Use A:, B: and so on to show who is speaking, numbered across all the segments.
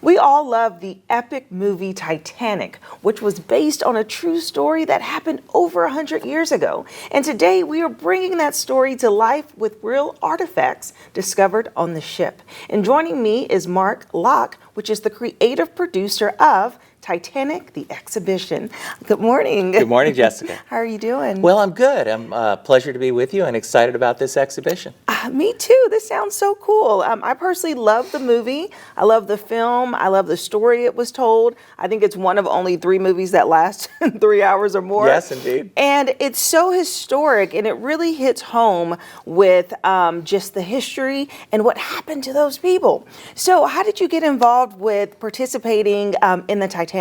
A: We all love the epic movie Titanic, which was based on a true story that happened over 100 years ago. And today we are bringing that story to life with real artifacts discovered on the ship. And joining me is Lach, which is the creative producer of Titanic, the exhibition. Good morning.
B: Good morning, Jessica.
A: How are you doing?
B: Well, I'm good. I'm pleasure to be with you and excited about this exhibition.
A: Me too. This sounds so cool. I personally love the movie. I love the film. I love the story it was told. I think it's one of only 3 movies that last 3 hours or more.
B: Yes, indeed.
A: And it's so historic, and it really hits home with just the history and what happened to those people. So how did you get involved with participating in the Titanic?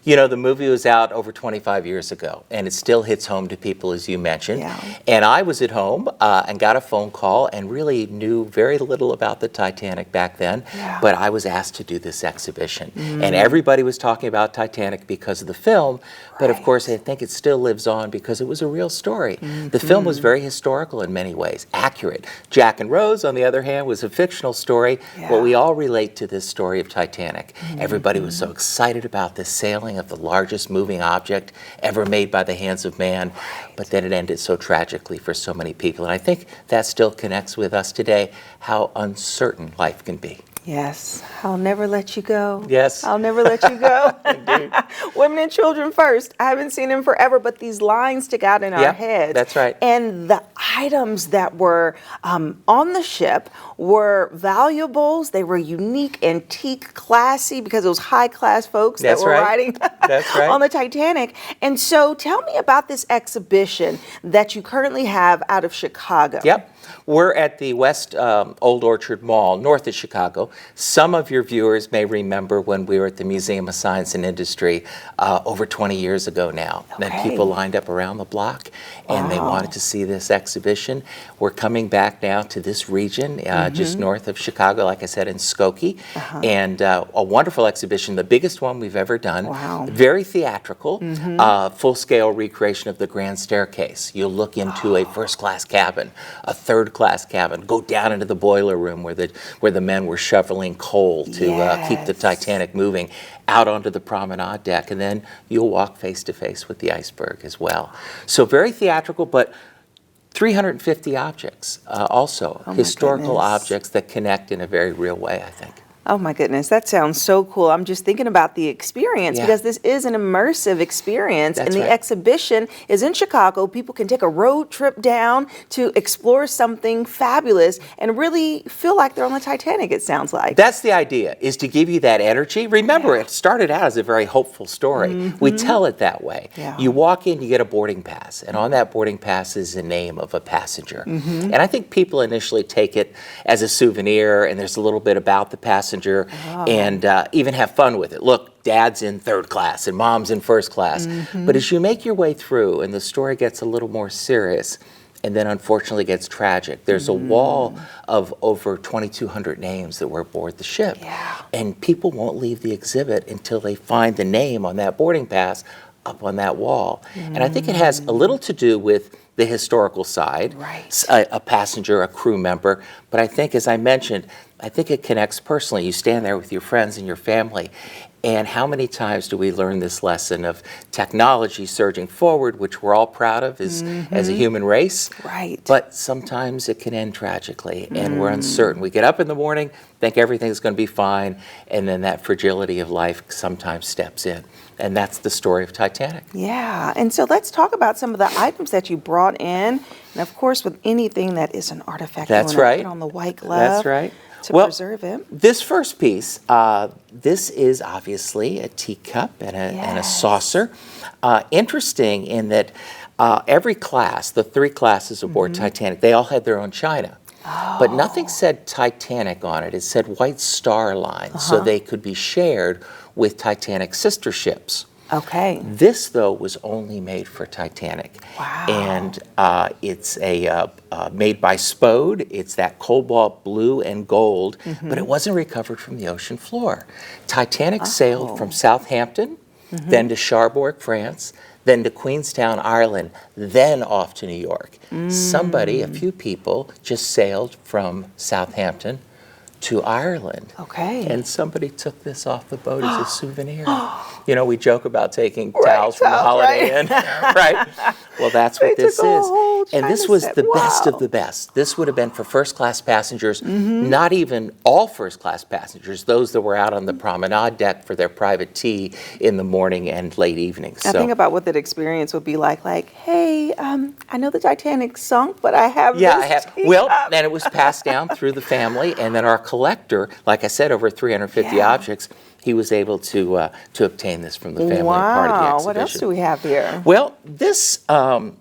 B: You know, the movie was out over 25 years ago, and it still hits home to people, as you mentioned.
A: Yeah.
B: And I was at home and got a phone call and really knew very little about the Titanic back then, but I was asked to do this exhibition. And everybody was talking about Titanic because of the film, but of course I think it still lives on because it was a real story. The film was very historical in many ways, accurate. Jack and Rose, on the other hand, was a fictional story, but we all relate to this story of Titanic. Everybody was so excited about the sailing of the largest moving object ever made by the hands of man, but then it ended so tragically for so many people. And I think that still connects with us today, how uncertain life can be.
A: Yes, I'll never let you go.
B: Yes.
A: I'll never let you go.
B: Indeed.
A: Women and children first. I haven't seen him forever, but these lines stick out in our heads.
B: That's right.
A: And the items that were on the ship were valuables. They were unique, antique, classy, because it was high-class folks that were riding on the Titanic. And so tell me about this exhibition that you currently have out of Chicago.
B: Yep. We're at the West Old Orchard Mall, north of Chicago. Some of your viewers may remember when we were at the Museum of Science and Industry over 20 years ago now.
A: Okay.
B: Then people lined up around the block and they wanted to see this exhibition. We're coming back now to this region, just north of Chicago, like I said, in Skokie. And a wonderful exhibition, the biggest one we've ever done.
A: Wow.
B: Very theatrical, full-scale recreation of the Grand Staircase. You'll look into a first-class cabin, a third-class cabin, go down into the boiler room where the men were shoveling coal to keep the Titanic moving, out onto the promenade deck, and then you'll walk face-to-face with the iceberg as well. So very theatrical, but 350 objects also, historical objects that connect in a very real way, I think.
A: Oh my goodness, that sounds so cool. I'm just thinking about the experience because this is an immersive experience.
B: That's
A: and the exhibition is in Chicago. People can take a road trip down to explore something fabulous and really feel like they're on the Titanic, it sounds like.
B: That's the idea, is to give you that energy. Remember, it started out as a very hopeful story. We tell it that way. You walk in, you get a boarding pass, and on that boarding pass is the name of a passenger. And I think people initially take it as a souvenir, and there's a little bit about the passenger, and even have fun with it. Look, Dad's in third class and Mom's in first class. But as you make your way through and the story gets a little more serious and then unfortunately gets tragic, there's a wall of over 2,200 names that were aboard the ship. And people won't leave the exhibit until they find the name on that boarding pass up on that wall. And I think it has a little to do with the historical side, a passenger, a crew member, but I think, as I mentioned, I think it connects personally. You stand there with your friends and your family, and how many times do we learn this lesson of technology surging forward, which we're all proud of as a human race, but sometimes it can end tragically, and we're uncertain. We get up in the morning, think everything's going to be fine, and then that fragility of life sometimes steps in. And that's the story of Titanic.
A: Yeah, and so let's talk about some of the items that you brought in. And of course, with anything that is an artifact, you want to put on the white glove to preserve it.
B: This first piece, this is obviously a teacup and a saucer. Interesting in that every class, the 3 classes aboard Titanic, they all had their own china. But nothing said Titanic on it. It said White Star Line, so they could be shared with Titanic sister ships.
A: Okay.
B: This, though, was only made for Titanic.
A: Wow.
B: And it's made by Spode. It's that cobalt blue and gold, but it wasn't recovered from the ocean floor. Titanic sailed from Southampton, then to Cherbourg, France, then to Queenstown, Ireland, then off to New York. Somebody, a few people, just sailed from Southampton to Ireland.
A: Okay.
B: And somebody took this off the boat as a souvenir. You know, we joke about taking towels from the Holiday Inn, right? Well, that's what this is. And this was the best of the best. This would have been for first-class passengers, not even all first-class passengers, those that were out on the promenade deck for their private tea in the morning and late evenings.
A: I think about what that experience would be like, hey, I know the Titanic sunk, but I have this tea
B: Well,
A: cup.
B: and it was passed down through the family, and then our collector, like I said, over 350 objects, he was able to obtain this from the family part of the exhibition.
A: What else do we have here?
B: Well, this,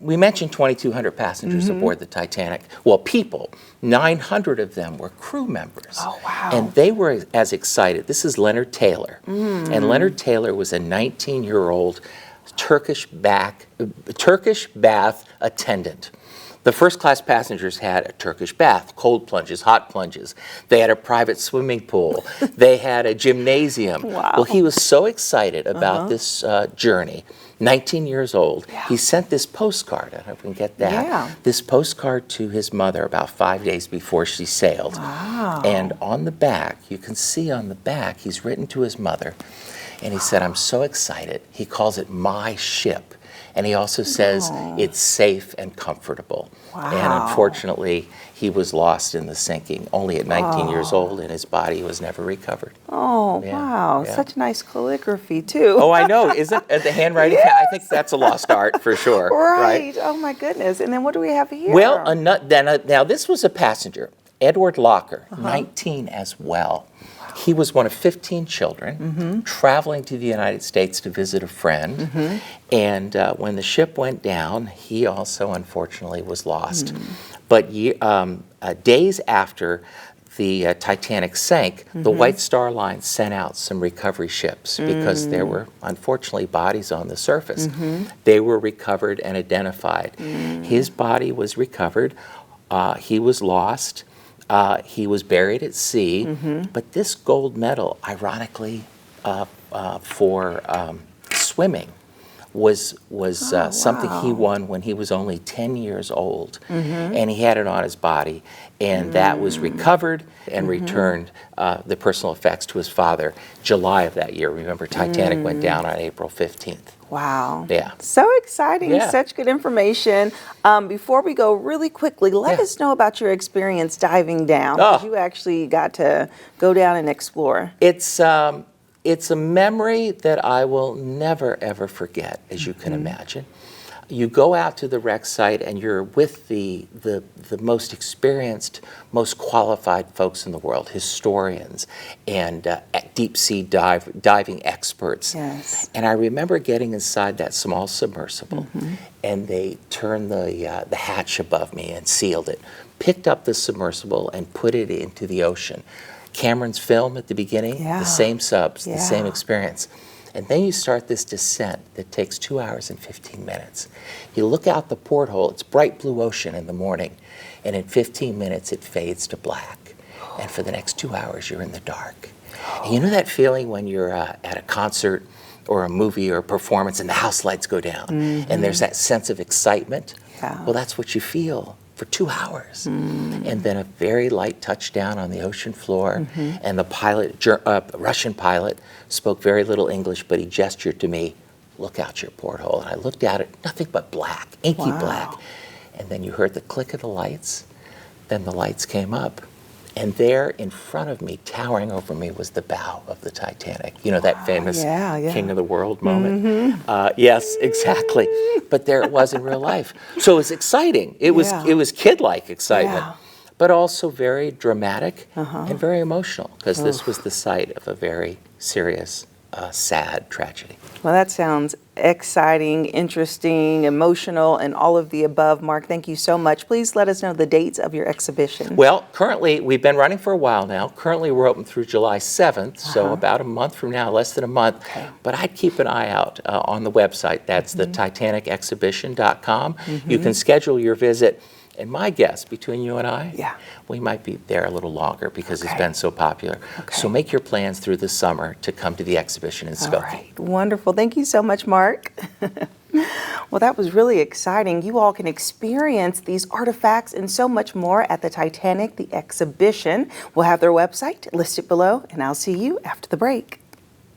B: we mentioned 2,200 passengers aboard the Titanic. Well, people, 900 of them were crew members.
A: Oh, wow.
B: And they were as excited. This is Leonard Taylor. And Leonard Taylor was a 19-year-old Turkish bath attendant. The first-class passengers had a Turkish bath, cold plunges, hot plunges. They had a private swimming pool. They had a gymnasium.
A: Wow.
B: Well, he was so excited about this journey, 19 years old, he sent this postcard. I don't know if we can get that.
A: Yeah.
B: This postcard to his mother about 5 days before she sailed.
A: Wow.
B: And on the back, you can see on the back, he's written to his mother, and he said, I'm so excited. He calls it my ship. And he also says it's safe and comfortable.
A: Wow.
B: And unfortunately, he was lost in the sinking, only at 19 years old, and his body was never recovered.
A: Oh,
B: Yeah,
A: wow.
B: yeah.
A: Such nice calligraphy, too.
B: Oh, I know. Isn't the handwriting?
A: Yes.
B: I think that's a lost art for sure.
A: Right. Oh, my goodness. And then what do we have here?
B: Well, now this was a passenger, Edward Lach, 19 as well. He was one of 15 children traveling to the United States to visit a friend. And when the ship went down, he also unfortunately was lost. But days after the Titanic sank, the White Star Line sent out some recovery ships because there were unfortunately bodies on the surface. They were recovered and identified. His body was recovered. He was lost. He was buried at sea, but this gold medal, ironically, for swimming, was something he won when he was only 10 years old, and he had it on his body, and that was recovered and returned the personal effects to his father July of that year. Remember, Titanic went down on April 15th.
A: Wow.
B: Yeah.
A: So exciting.
B: Yeah.
A: Such good information. Before we go, really quickly, let us know about your experience diving down. 'Cause you actually got to go down and explore.
B: It's a memory that I will never, ever forget, as you can imagine. You go out to the wreck site and you're with the most experienced, most qualified folks in the world, historians and deep sea diving experts.
A: Yes.
B: And I remember getting inside that small submersible, and they turned the hatch above me and sealed it, picked up the submersible and put it into the ocean. Cameron's film at the beginning, the same subs, the same experience. And then you start this descent that takes 2 hours and 15 minutes. You look out the porthole, it's bright blue ocean in the morning, and in 15 minutes it fades to black. And for the next 2 hours you're in the dark. And you know that feeling when you're at a concert or a movie or a performance and the house lights go down and there's that sense of excitement?
A: Yeah.
B: Well, that's what you feel for 2 hours. And then a very light touchdown on the ocean floor, and the pilot, Russian pilot, spoke very little English, but he gestured to me, look out your porthole. And I looked at it, nothing but black, inky black. And then you heard the click of the lights, then the lights came up. And there in front of me, towering over me, was the bow of the Titanic. You know, that famous King of the World moment? Yes, exactly. But there it was in real life. So it was exciting. It was kid-like excitement, but also very dramatic and very emotional, because this was the site of a very serious, sad tragedy.
A: Well, that sounds exciting, interesting, emotional, and all of the above. Mark, thank you so much. Please let us know the dates of your exhibition.
B: Well, currently, we've been running for a while now. Currently, we're open through July 7th, so about a month from now, less than a month. But I'd keep an eye out on the website. That's the TitanicExhibition.com. You can schedule your visit. And my guess, between you and I, we might be there a little longer because it's been so popular. So make your plans through the summer to come to the exhibition in Skokie.
A: All right. Wonderful. Thank you so much, Mark. Well, that was really exciting. You all can experience these artifacts and so much more at the Titanic, the exhibition. We'll have their website listed below, and I'll see you after the break.